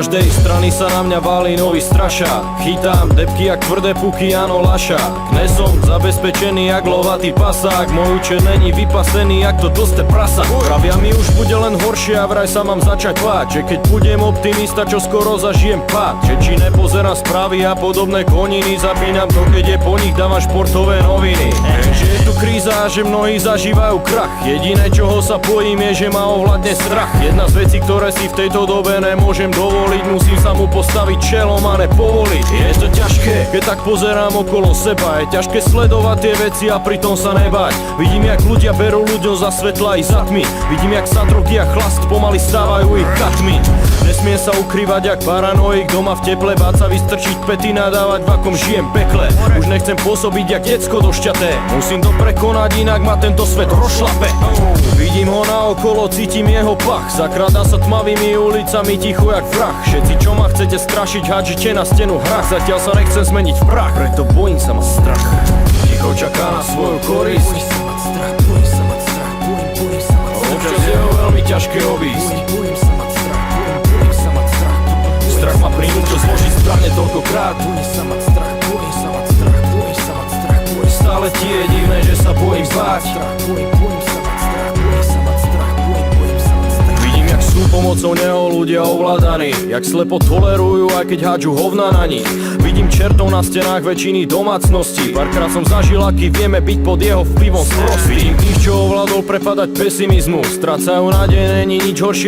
každej strany sa na mňa válí nový strašák. Chytám depky jak tvrdé puky, áno lašák. Dnes som zabezpečený jak lovatý pasák. Môj účet není vypasený jak to tlsté prasa. Pravia mi už bude len horšie a vraj sa mám začať báť, že keď budem optimista, čo skoro zažijem pád. Že či nepozerám správy a podobné koniny, zapínam to, keď je po nich, dávam športové noviny. Že je tu kríza a že mnohí zažívajú krach. Jediné čoho sa bojím je, že ma ovládne strach. Jedna z vecí, ktoré si v tejto dobe nemôžem dovoliť, musím sa mu postaviť čelom a nepovoliť. Je to ťažké, keď tak pozerám okolo seba. Je ťažké sledovať tie veci a pritom sa nebať. Vidím, jak ľudia berú ľuďom za svetla i za tmy. Vidím, jak sa drogy a chlast pomaly stávajú ich katmi. Nesmiem sa ukrývať jak paranoik doma v teple, báť sa vystrčiť pety, nadávať v akom žijem pekle. Už nechcem pôsobiť jak decko došťaté, musím to prekonať, inak ma tento svet rozšlape. Vidím ho naokolo, cítim jeho pach, zakradá sa tmavými ulicami ticho jak vrah. Všetci čo ma chcete strašiť, hádžite na stenu hrách. Zatiaľ sa nechcem zmeniť v prach, preto bojím sa mať strach. Ticho čaká na svoju korisť, občas je ho veľmi ťažké obísť. Strach ma prinútil zložiť správne toľkokrát. Stále ti je divné, že sa bojím báť. Vidím, jak sú pomocou neho ľudia ovládaní, jak slepo tolerujú, aj keď hádžu hovna na nich. Vidím čertov na stenách väčšiny domácností. Párkrát som zažil, aký vieme byť pod jeho vplyvom sprostý. Vidím tých, čo ovládol prepadať pesimizmu. Strácajú nádej, není nič horšie